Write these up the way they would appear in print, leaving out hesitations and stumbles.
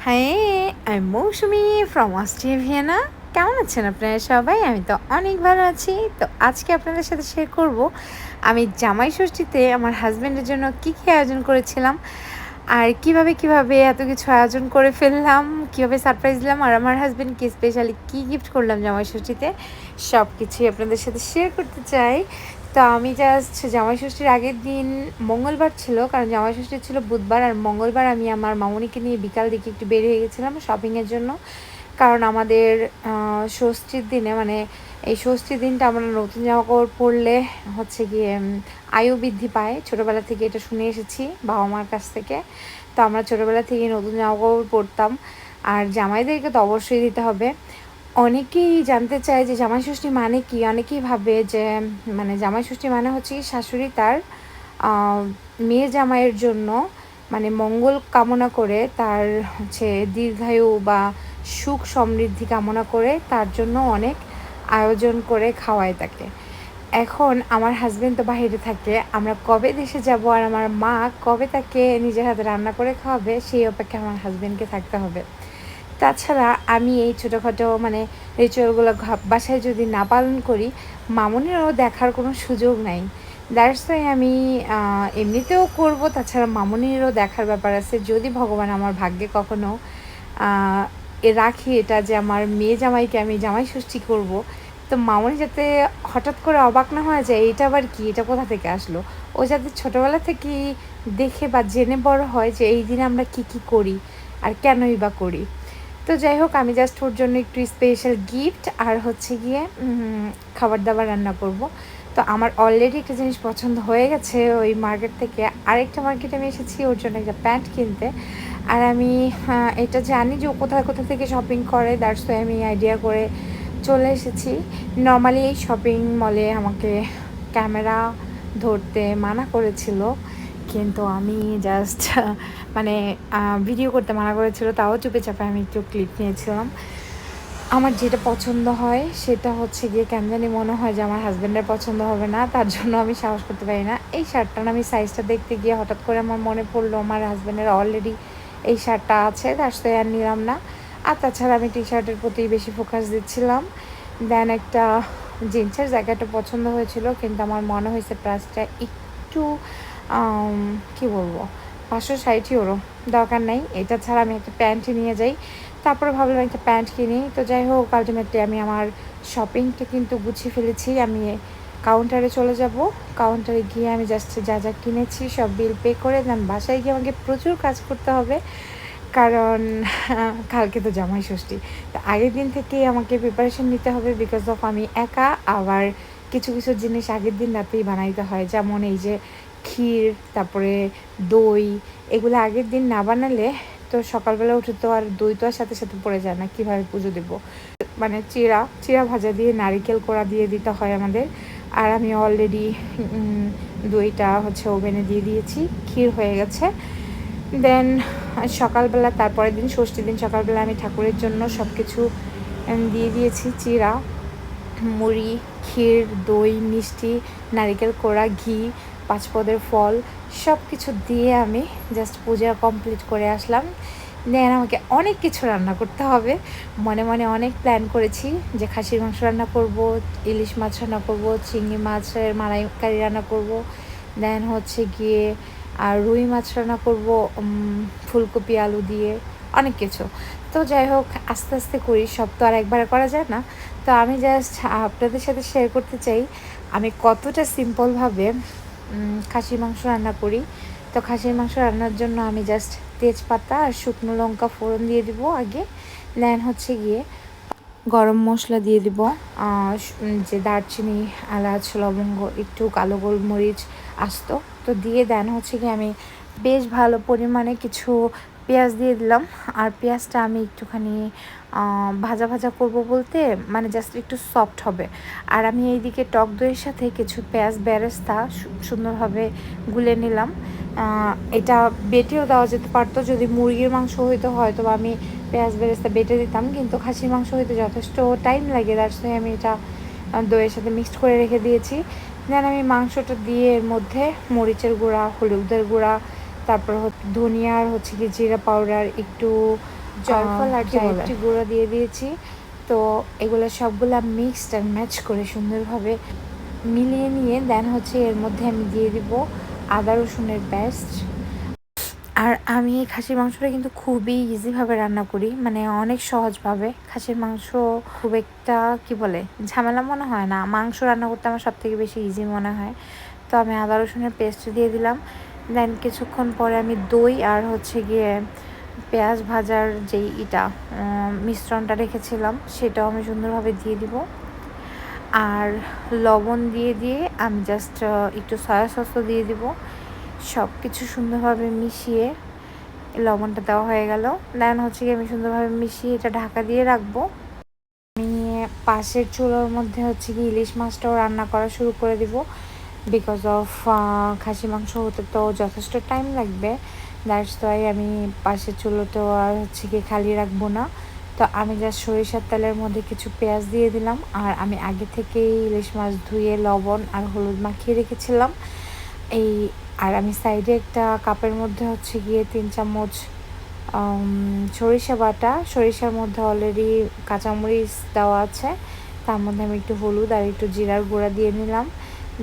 হ্যাঁ, আমি মৌসুমি from Austria Vienna. কেমন আছেন আপনারা সবাই? আমি তো অনেক ভালো আছি। তো আজকে আপনাদের সাথে শেয়ার করব আমি জামাই ষষ্ঠীতে আমার হাসব্যান্ডের জন্য কী আয়োজন করেছিলাম। আর কিভাবে এত কিছু আয়োজন করে ফেললাম, কিভাবে সারপ্রাইজ দিলাম আর আমার হাসব্যান্ডকে স্পেশালি কী গিফট করলাম জামাই ষষ্ঠীতে, সবকিছুই আপনাদের সাথে শেয়ার করতে চাই। তো আমি জাস্ট জামাই ষষ্ঠীর আগের দিন মঙ্গলবার ছিল, কারণ জামাই ষষ্ঠী ছিল বুধবার, আর মঙ্গলবার আমি আমার মামুনিকে নিয়ে বিকাল দিকে একটু বের হয়ে গেছিলাম শপিংয়ের জন্য। কারণ আমাদের ষষ্ঠীর দিনে মানে এই ষষ্ঠীর দিনটা আমরা নতুন জামাকাপড় পরলে হচ্ছে গিয়ে আয়ু বৃদ্ধি পায়। ছোটোবেলা থেকে এটা শুনে এসেছি বাবা মার কাছ থেকে। তো আমরা ছোটোবেলা থেকে নতুন জামাকাপড় পরতাম, আর জামাইদেরকে তো অবশ্যই দিতে হবে। অনেকেই জানতে চায় যে জামাই ষষ্ঠী মানে কি। অনেকেই ভাবে যে মানে জামাই ষষ্ঠী মানে হচ্ছে কি শাশুড়ি তার মেয়ে জামাইয়ের জন্য মানে মঙ্গল কামনা করে, তার হচ্ছে দীর্ঘায়ু বা সুখ সমৃদ্ধি কামনা করে তার জন্য অনেক আয়োজন করে খাওয়ায় তাকে। এখন আমার হাজব্যান্ড তো বাইরে থাকে, আমরা কবে দেশে যাব আর আমার মা কবে তাকে নিজের হাতে রান্না করে খাওয়াবে সেই অপেক্ষায় আমার হাজব্যান্ডকে থাকতে হবে। তাছাড়া আমি এই ছোটোখাটো মানে রিচুয়ালগুলো বাসায় যদি না পালন করি, মামুনিরও দেখার কোনো সুযোগ নাই। দ্যাটস ওয়াই আমি এমনিতেও করব, তাছাড়া মামুনিরও দেখার ব্যাপার আছে। যদি ভগবান আমার ভাগ্যে কখনো রাখি এটা যে আমার মেয়ে জামাইকে আমি জামাই ষষ্ঠী করব, তো মামুনি যাতে হঠাৎ করে অবাক না হয়ে যায় এটা আবার কি, এটা কোথা থেকে আসলো। ও যাতে ছোটোবেলা থেকেই দেখে বা জেনে বড় হয় যে এই দিনে আমরা কী করি আর কেনই বা করি। তো যাই হোক, আমি জাস্ট ওর জন্য একটু স্পেশাল গিফট আর হচ্ছে গিয়ে খাবার দাবার রান্না করব। তো আমার অলরেডি একটা জিনিস পছন্দ হয়ে গেছে ওই মার্কেট থেকে। আরেকটা মার্কেটে আমি এসেছি ওর জন্য একটা প্যান্ট কিনতে। আর আমি এটা জানি যে ও কোথা থেকে শপিং করে, দ্যাটস ওয়াই আমি আইডিয়া করে চলে এসেছি। নর্মালি এই শপিং মলে আমাকে ক্যামেরা ধরতে মানা করেছিল, কিন্তু আমি জাস্ট মানে ভিডিও করতে মানা করেছিল, তাও চুপে চাপে আমি একটু ক্লিপ নিয়েছিলাম। আমার যেটা পছন্দ হয় সেটা হচ্ছে গিয়ে কেন জানি মনে হয় যে আমার হাজব্যান্ডের পছন্দ হবে না, তার জন্য আমি সাহস করতে পারি না। এই শার্টটা আমি সাইজটা দেখতে গিয়ে হঠাৎ করে আমার মনে পড়লো আমার হাজব্যান্ডের অলরেডি এই শার্টটা আছে, তার সাথে আর নিলাম না। আর তাছাড়া আমি টি শার্টের প্রতি বেশি ফোকাস দিচ্ছিলাম। দেন একটা জিন্সের জায়গাটা পছন্দ হয়েছিল, কিন্তু আমার মনে হয়েছে প্রাইসটা একটু কী বলবো 560 ইউরো, দরকার নেই। এটা ছাড়া আমি একটা প্যান্ট নিয়ে যাই। তারপরে ভাবলাম একটা প্যান্ট কিনি। তো যাই হোক, আলটিমেটলি আমি আমার শপিংটা কিন্তু গুছিয়ে ফেলেছি। আমি কাউন্টারে চলে যাব। কাউন্টারে গিয়ে আমি জাস্ট যা কিনেছি সব বিল পে করে দেন বাসায় গিয়ে আমাকে প্রচুর কাজ করতে হবে, কারণ কালকে তো জামাই ষষ্ঠী। তো আগের দিন থেকেই আমাকে প্রিপারেশন নিতে হবে, বিকজ অফ আমি একা। আবার কিছু জিনিস আগের দিন রাতেই বানাইতে হয়, যেমন এই যে ক্ষীর, তারপরে দই, এগুলো আগের দিন না বানালে তো সকালবেলা উঠে তো আর দই তো আর সাথে পড়ে যায় না, কীভাবে পুজো দেবো। মানে চিরা ভাজা দিয়ে নারিকেল কোড়া দিয়ে দিতে হয় আমাদের। আর আমি অলরেডি দইটা হচ্ছে ওভেনে দিয়ে দিয়েছি, ক্ষীর হয়ে গেছে। দেন সকালবেলা তারপরের দিন ষষ্ঠীর দিন সকালবেলা আমি ঠাকুরের জন্য সব কিছু দিয়ে দিয়েছি, চিরা, মুড়ি, ক্ষীর, দই, মিষ্টি, নারিকেল কোড়া, ঘি, 5 পদের ফল সব কিছু দিয়ে আমি জাস্ট পূজা কমপ্লিট করে আসলাম। দেন আমাকে অনেক কিছু রান্না করতে হবে। মনে অনেক প্ল্যান করেছি যে খাসির মাংস রান্না করব, ইলিশ মাছ রান্না করব, চিংড়ি মাছের মালাইকারি রান্না করব, দেন হচ্ছে গিয়ে আর রুই মাছ রান্না করব ফুলকপি আলু দিয়ে, অনেক কিছু। তো যাই হোক, আস্তে আস্তে করি, সব তো আর একবারে করা যায় না। তো আমি জাস্ট আপনাদের সাথে শেয়ার করতে চাই আমি কতটা সিম্পলভাবে খাসির মাংস রান্না করি। তো খাসির মাংস রান্নার জন্য আমি জাস্ট তেজপাতা আর শুকনো লঙ্কা ফোড়ন দিয়ে দিব আগে। দেন হচ্ছে গিয়ে গরম মশলা দিয়ে দিব, যে দারচিনি, এলাচ, লবঙ্গ, একটু কালো গোলমরিচ আস্ত, তো দিয়ে দেন হচ্ছে গিয়ে আমি বেশ ভালো পরিমাণে কিছু পেঁয়াজ দিয়ে দিলাম। আর পেঁয়াজটা আমি একটুখানি ভাজা করব বলতে মানে জাস্ট একটু সফট হবে। আর আমি এইদিকে টক দইয়ের সাথে কিছু পেঁয়াজ বেরেস্তা সুন্দরভাবে গুলে নিলাম। এটা বেটেও দেওয়া যেতে পারতো, যদি মুরগির মাংস হইতো হয়তো আমি পেঁয়াজ বেরেস্তা বেটে দিতাম, কিন্তু খাসির মাংস হইতে যথেষ্ট টাইম লাগে, দ্যাটস ওয়াই আমি এটা দইয়ের সাথে মিক্সড করে রেখে দিয়েছি। দেন আমি মাংসটা দিয়ে এর মধ্যে মরিচের গুঁড়া, হলুদের গুঁড়া, তারপর ধনিয়ার হচ্ছে কি জিরা পাউডার, একটু জয়ফল আর কি বলে জায়ত্রী গুঁড়া দিয়ে দিয়েছি। তো এগুলো সবগুলা মিক্সড আর ম্যাচ করে সুন্দরভাবে মিলিয়ে নিয়ে দেন হচ্ছে এর মধ্যে আমি দিয়ে দিব আদা রসুনের পেস্ট। আর আমি এই খাসির মাংসটা কিন্তু খুবই ইজিভাবে রান্না করি, মানে অনেক সহজভাবে। খাসির মাংস খুব একটা কি বলে ঝামেলা মনে হয় না, মাংস রান্না করতে আমার সবথেকে বেশি ইজি মনে হয়। তো আমি আদা রসুনের পেস্ট দিয়ে দিলাম। দেন কিছুক্ষণ পরে আমি দই আর হচ্ছে গিয়ে পেঁয়াজ ভাজার যেই মিশ্রণটা রেখেছিলাম সেটাও আমি সুন্দরভাবে দিয়ে দিব। আর লবণ দিয়ে দিয়ে আমি জাস্ট একটু সয়া সসও দিয়ে দিব। সব কিছু সুন্দরভাবে মিশিয়ে লবণটা দেওয়া হয়ে গেল। দেন হচ্ছে কি আমি সুন্দরভাবে মিশিয়ে এটা ঢাকা দিয়ে রাখবো। আমি পাশের চুলোর মধ্যে হচ্ছে কি ইলিশ মাছটাও রান্না করা শুরু করে দিব, বিকজ অফ খাসি মাংস হতে তো যথেষ্ট টাইম লাগবে। দ্যাটস ওয়াই আমি পাশের চুলোতেও আর হচ্ছে কি খালি রাখবো না। তো আমি জাস্ট সরিষার তেলের মধ্যে কিছু পেঁয়াজ দিয়ে দিলাম। আর আমি আগে থেকেই ইলিশ মাছ ধুয়ে লবণ আর হলুদ মাখিয়ে রেখেছিলাম এই। আর আমি সাইডে একটা কাপের মধ্যে হচ্ছে গিয়ে 3 চামচ সরিষা বাটা, সরিষার মধ্যে অলরেডি কাঁচামরিচ দেওয়া আছে, তার মধ্যে আমি একটু হলুদ আর একটু জিরার গুঁড়া দিয়ে নিলাম।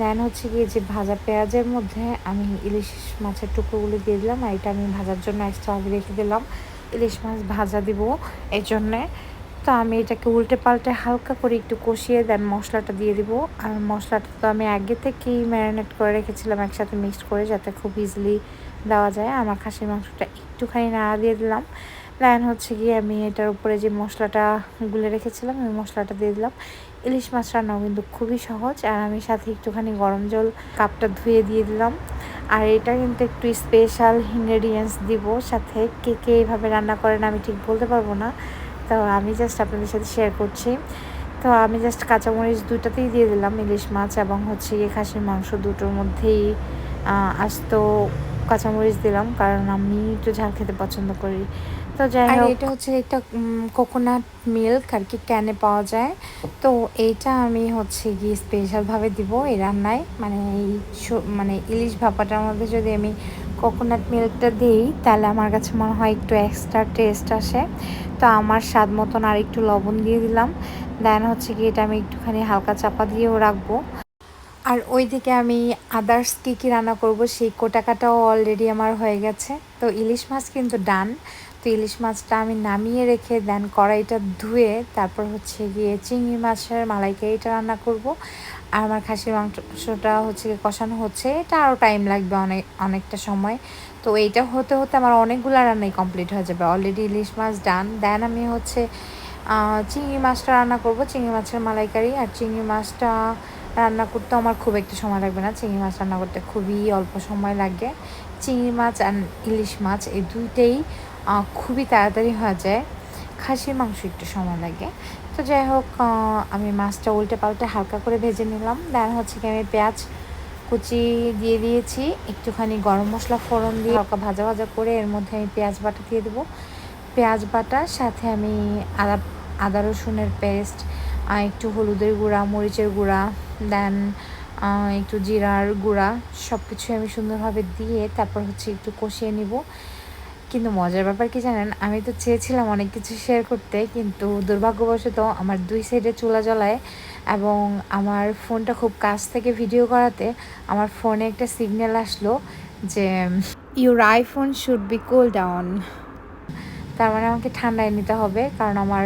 দেন হচ্ছে গিয়ে যে ভাজা পেঁয়াজের মধ্যে আমি ইলিশ মাছের টুকরোগুলো দিয়ে দিলাম। আর এটা আমি ভাজার জন্য এক্সট্রা আগে রেখে দিলাম, ইলিশ মাছ ভাজা দিব এই জন্যে। তো আমি এটাকে উল্টে পাল্টে হালকা করে একটু কষিয়ে দেন মশলাটা দিয়ে দিব। আর মশলাটা তো আমি আগে থেকেই ম্যারিনেট করে রেখেছিলাম একসাথে মিক্সড করে, যাতে খুব ইজিলি দেওয়া যায়। আমার খাসির মাংসটা একটুখানি নাড়া দিয়ে দিলাম। দেন হচ্ছে গিয়ে আমি এটার উপরে যে মশলাটা গুলে রেখেছিলাম ওই মশলাটা দিয়ে দিলাম। ইলিশ মাছ রান্নাও কিন্তু খুবই সহজ। আর আমি সাথে একটুখানি গরম জল কাপটা ধুয়ে দিয়ে দিলাম। আর এটা কিন্তু একটু স্পেশাল ইনগ্রেডিয়েন্টস দিব সাথে, কে কে এইভাবে রান্না করেন আমি ঠিক বলতে পারবো না, তো আমি জাস্ট আপনাদের সাথে শেয়ার করছি। তো আমি জাস্ট কাঁচামরিচ দুটাতেই দিয়ে দিলাম, ইলিশ মাছ এবং হচ্ছে গিয়ে খাসির মাংস দুটোর মধ্যেই আস্ত কাঁচামরিচ দিলাম, কারণ আমি একটু ঝাল খেতে পছন্দ করি। তো যাই হোক, এটা হচ্ছে একটা কোকোনাট মিল্ক আর কি ক্যানে পাওয়া যায়। তো এইটা আমি হচ্ছে গিয়ে স্পেশালভাবে দিব এই রান্নায়, মানে মানে ইলিশ ভাপাটার মধ্যে যদি আমি কোকোনাট মিল্কটা দিই তাহলে আমার কাছে মনে হয় একটু এক্সট্রা টেস্ট আসে। তো আমার স্বাদ মতন আর একটু লবণ দিয়ে দিলাম। দেন হচ্ছে কি এটা আমি একটুখানি হালকা চাপা দিয়েও রাখবো। আর ওইদিকে আমি আদার্স কী রান্না করব সেই কোটাকাটাও অলরেডি আমার হয়ে গেছে। তো ইলিশ মাছ কিন্তু ডান। তো ইলিশ মাছটা আমি নামিয়ে রেখে দেন কড়াইটা ধুয়ে তারপর হচ্ছে গিয়ে চিংড়ি মাছের মালাইকারিটা রান্না করব। আর আমার খাসির মাংসটা হচ্ছে কষানো হচ্ছে, এটা আরও টাইম লাগবে অনেকটা সময়। তো এইটা হতে হতে আমার অনেকগুলো রান্নাই কমপ্লিট হয়ে যাবে। অলরেডি ইলিশ মাছ ডান। দেন আমি হচ্ছে চিংড়ি মাছটা রান্না করব, চিংড়ি মাছের মালাইকারি। আর চিংড়ি মাছটা রান্না করতে আমার খুব একটা সময় লাগবে না, চিংড়ি মাছ রান্না করতে খুবই অল্প সময় লাগে। চিংড়ি মাছ আর ইলিশ মাছ এই দুইটাই খুবই তাড়াতাড়ি হয়ে যায়, খাসির মাংস একটু সময় লাগে। তো যাই হোক, আমি মাছটা উল্টে পাল্টে হালকা করে ভেজে নিলাম। দেন হচ্ছে কি আমি পেঁয়াজ কুচি দিয়ে দিয়েছি, একটুখানি গরম মশলা ফোড়ন দিয়ে হালকা ভাজা ভাজা করে এর মধ্যে আমি পেঁয়াজ বাটা দিয়ে দেবো। পেঁয়াজ বাটার সাথে আমি আদা রসুনের পেস্ট, একটু হলুদের গুঁড়া, মরিচের গুঁড়া, দেন একটু জিরার গুঁড়া, সব কিছু আমি সুন্দরভাবে দিয়ে তারপর হচ্ছে একটু কষিয়ে নিব। কিন্তু মজার ব্যাপার কি জানেন, আমি তো চেয়েছিলাম অনেক কিছু শেয়ার করতে, কিন্তু দুর্ভাগ্যবশত আমার 2 সাইডে চুলা জ্বলায় এবং আমার ফোনটা খুব কাছ থেকে ভিডিও করাতে আমার ফোনে একটা সিগন্যাল আসলো যে your iPhone should be cool down. তার মানে আমাকে ঠান্ডায় নিতে হবে, কারণ আমার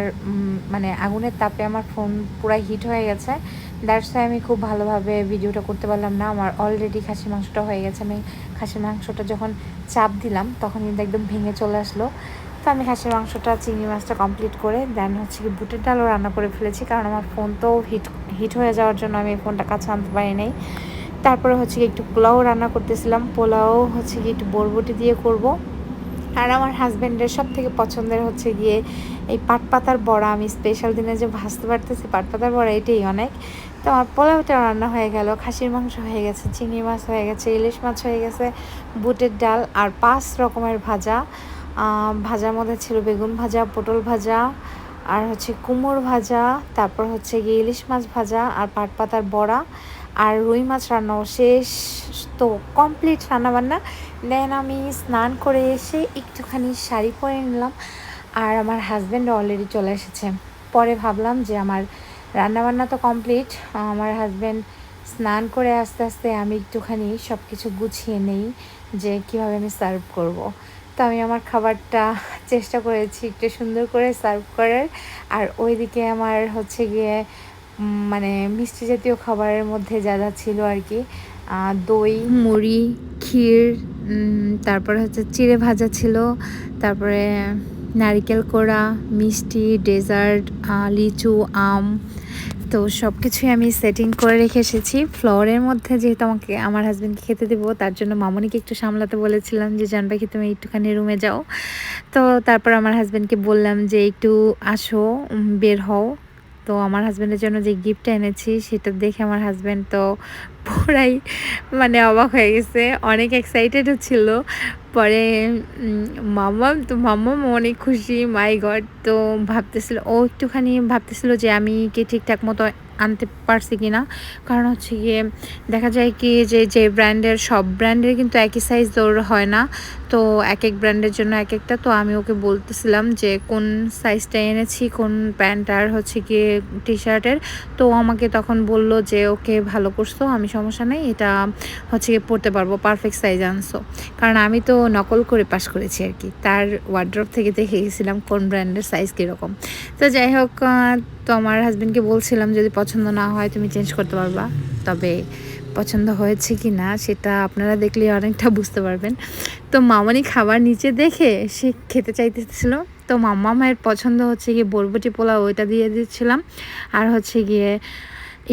মানে আগুনের তাপে আমার ফোন পুরাই হিট হয়ে গেছে। দ্যাটস ওয়াই আমি খুব ভালোভাবে ভিডিওটা করতে পারলাম না। আমার অলরেডি খাসির মাংসটা হয়ে গেছে, আমি খাসির মাংসটা যখন চাপ দিলাম তখন কিন্তু একদম ভেঙে চলে আসলো। তো আমি খাসির মাংসটা চিংড়ি মাছটা কমপ্লিট করে দেন হচ্ছে কি বুটের ডালও রান্না করে ফেলেছি, কারণ আমার ফোন তো হিট হয়ে যাওয়ার জন্য আমি ফোনটা কাছে আনতে পারি নাই। তারপরে হচ্ছে কি একটু পোলাও রান্না করতেছিলাম, পোলাও হচ্ছে কি একটু বরবটি দিয়ে করব। আর আমার হাজব্যান্ডের সব থেকে পছন্দের হচ্ছে গিয়ে এই পাট পাতার বড়া, আমি স্পেশাল দিনে যে ভাজতে পারতেছি পাট পাতার বড়া, এটাই অনেক। তো আমার পোলাওটা রান্না হয়ে গেল, খাসির মাংস হয়ে গেছে, চিংড়ি মাছ হয়ে গেছে, ইলিশ মাছ হয়ে গেছে, বুটের ডাল আর 5 রকমের ভাজা। ভাজার মধ্যে ছিল বেগুন ভাজা, পটল ভাজা, আর হচ্ছে কুমড়ো ভাজা, তারপর হচ্ছে গিয়ে ইলিশ মাছ ভাজা আর পাট পাতার বড়া আর রুই মাছ রান্নাও শেষ। তো কমপ্লিট রান্নাবান্না। দেন আমি স্নান করে এসে একটুখানি শাড়ি পরে নিলাম। আর আমার হাজব্যান্ড অলরেডি চলে এসেছে। পরে ভাবলাম যে আমার রান্নাবান্না তো কমপ্লিট, আমার হাজব্যান্ড স্নান করে আস্তে আস্তে আমি একটুখানি সব কিছু গুছিয়ে নেই যে কীভাবে আমি সার্ভ করব। তো আমি আমার খাবারটা চেষ্টা করেছি একটু সুন্দর করে সার্ভ করার। আর ওইদিকে আমার হচ্ছে গিয়ে মানে মিষ্টি জাতীয় খাবারের মধ্যে যা যা ছিল আর কি, দই, মুড়ি, ক্ষীর, তারপরে হচ্ছে চিড়ে ভাজা ছিল, তারপরে নারিকেল কোড়া, মিষ্টি, ডেজার্ট, লিচু, আম। তো সব কিছুই আমি সেটিং করে রেখে এসেছি ফ্লোরের মধ্যে, যেহেতু আমাকে আমার হাজব্যান্ডকে খেতে দেবো তার জন্য মামনিকে একটু সামলাতে বলেছিলাম যে জান পাখি তুমি একটুখানি রুমে যাও। তো তারপর আমার হাজব্যান্ডকে বললাম যে একটু আসো, বের হও। তো আমার হাজব্যান্ডের জন্য যে গিফটটা এনেছি সেটা দেখে আমার হাজব্যান্ড তো পুরাই মানে অবাক হয়ে গেছে, অনেক এক্সাইটেডও ছিল। পরে মাম্মাম অনেক খুশি, মাই গড। তো ভাবতেছিল, ও একটুখানি ভাবতেছিল যে আমি কি ঠিকঠাক মতো আনতে পারছি কি না, কারণ হচ্ছে গিয়ে দেখা যায় কি যে ব্র্যান্ডের সব ব্র্যান্ডের কিন্তু একই সাইজ দৌড় হয় না, তো এক এক ব্র্যান্ডের জন্য এক একটা। তো আমি ওকে বলতেছিলাম যে কোন সাইজটা এনেছি, কোন প্যান্ট আর হচ্ছে গিয়ে টি শার্টের। তো আমাকে তখন বলল যে ওকে ভালো করছো, আমি সমস্যা নেই, এটা হচ্ছে গিয়ে পরতে পারবো, পারফেক্ট সাইজ আনছো। কারণ আমি তো নকল করে পাস করেছি আর কি, তার ওয়ার্ড্রপ থেকে দেখে গেছিলাম কোন ব্র্যান্ডের সাইজ কীরকম। তো যাই হোক, তো আমার হাজব্যান্ডকে বলছিলাম যদি পছন্দ না হয় তুমি চেঞ্জ করতে পারবা, তবে পছন্দ হয়েছে কি না সেটা আপনারা দেখলে অনেকটা বুঝতে পারবেন। তো মামনি খাবার নিচে দেখে সে খেতে চাইতেছিল, তো মাম্মা মায়ের পছন্দ হচ্ছে গিয়ে বরবটি পোলাও, ওইটা দিয়ে দিচ্ছিলাম, আর হচ্ছে গিয়ে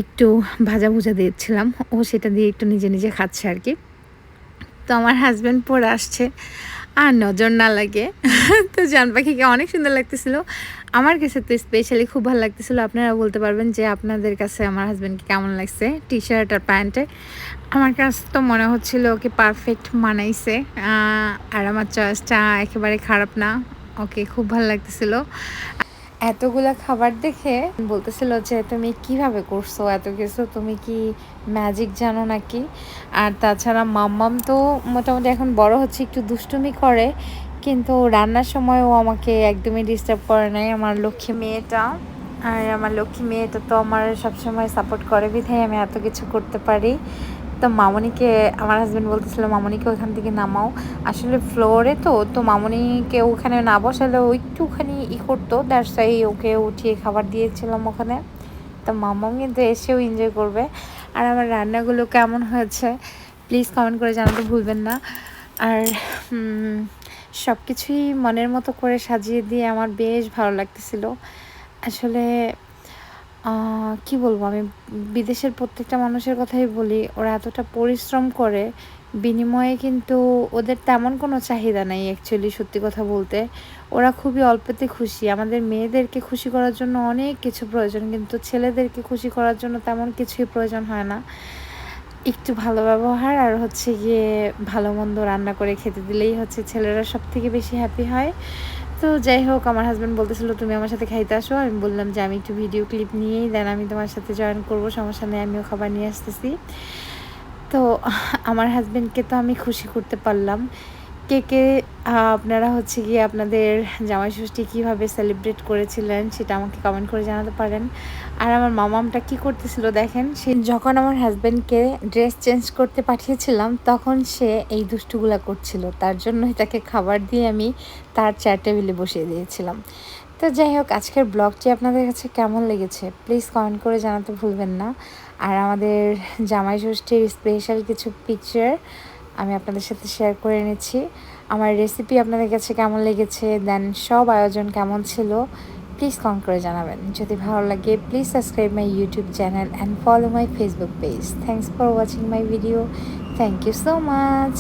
একটু ভাজা ভুজা দিয়েছিলাম, ও সেটা দিয়ে একটু নিজে নিজে খাচ্ছে আর কি। তো আমার হাজব্যান্ড পরে আসছে আর নজর না লাগে। তো জান পাখিকে অনেক সুন্দর লাগতেছিল, আমার কাছে তো স্পেশালি খুব ভালো লাগতেছিল। আপনারা বলতে পারবেন যে আপনাদের কাছে আমার হাজব্যান্ডকে কেমন লাগছে টি শার্ট আর প্যান্টে। আমার কাছে তো মনে হচ্ছিল ওকে পারফেক্ট মানাইছে, আর আমার চয়েসটা একেবারে খারাপ না, ওকে খুব ভালো লাগতেছিল। এতগুলা খাবার দেখে বলতেছিল যে তুমি কিভাবে করছো এত কিছু, তুমি কি ম্যাজিক জানো নাকি? আর তাছাড়া মাম্মাম তো মোটামুটি এখন বড় হচ্ছে, একটু দুষ্টুমি করে, কিন্তু রান্নার সময় ও আমাকে একদমই ডিস্টার্ব করে নাই, আমার লক্ষ্মী মেয়েটা। আর আমার লক্ষ্মী মেয়েটা তো আমার সবসময় সাপোর্ট করে, বিধায় আমি এত কিছু করতে পারি। তো মামনিকে আমার হাজব্যান্ড বলতেছিল মামনিকে ওখান থেকে নামাও, আসলে ফ্লোরে তো মামনিকে ওখানে না বসালে ও একটুখানি করতো, দ্যাটস ওয়াই ওকে উঠিয়ে খাবার দিয়েছিলাম ওখানে। তো মামাও কিন্তু এসেও এনজয় করবে। আর আমার রান্নাগুলো কেমন হয়েছে প্লিজ কমেন্ট করে জানাতে ভুলবেন না। আর সব কিছুই মনের মতো করে সাজিয়ে দিয়ে আমার বেশ ভালো লাগতেছিল আসলে। কি বলবো, আমি বিদেশের প্রত্যেকটা মানুষের কথাই বলি, ওরা এতটা পরিশ্রম করে, বিনিময়ে কিন্তু ওদের তেমন কোনো চাহিদা নাই অ্যাকচুয়ালি, সত্যি কথা বলতে। ওরা খুবই অল্পতে খুশি। আমাদের মেয়েদেরকে খুশি করার জন্য অনেক কিছু প্রয়োজন, কিন্তু ছেলেদেরকে খুশি করার জন্য তেমন কিছুই প্রয়োজন হয় না। একটু ভালো ব্যবহার আর হচ্ছে গিয়ে ভালো মন্দ রান্না করে খেতে দিলেই হচ্ছে ছেলেরা সব থেকে বেশি হ্যাপি হয়। তো যাই হোক, আমার হাজব্যান্ড বলতেছিল তুমি আমার সাথে খাইতে আসো, আমি বললাম যে আমি একটু ভিডিও ক্লিপ নিয়েই দেন আমি তোমার সাথে জয়েন করবো, সমস্যা নেই, আমিও খাবার নিয়ে আসতেছি। তো আমার হাজব্যান্ডকে তো আমি খুশি করতে পারলাম। কে আপনারা হচ্ছে গিয়ে আপনাদের জামাই ষষ্ঠী কীভাবে সেলিব্রেট করেছিলেন সেটা আমাকে কমেন্ট করে জানাতে পারেন। আর আমার মামামটা কি করতেছিল দেখেন, সে যখন আমার হাজব্যান্ডকে ড্রেস চেঞ্জ করতে পাঠিয়েছিলাম তখন সে এই দুষ্টুগুলা করছিল, তার জন্য তাকে খাবার দিয়ে আমি তার চেয়ার টেবিলে বসিয়ে দিয়েছিলাম। তো যাই হোক, আজকের ব্লগটি আপনাদের কাছে কেমন লেগেছে প্লিজ কমেন্ট করে জানাতে ভুলবেন না। আর আমাদের জামাই ষষ্ঠীর স্পেশাল কিছু পিকচার আমি আপনাদের সাথে শেয়ার করে নিচ্ছি। আমার রেসিপি আপনাদের কাছে কেমন লেগেছে, দেন সব আয়োজন কেমন ছিল প্লিজ কমেন্ট করে জানাবেন। যদি ভালো লাগে please subscribe my YouTube channel and follow my Facebook page. Thanks for watching my video. Thank you so much.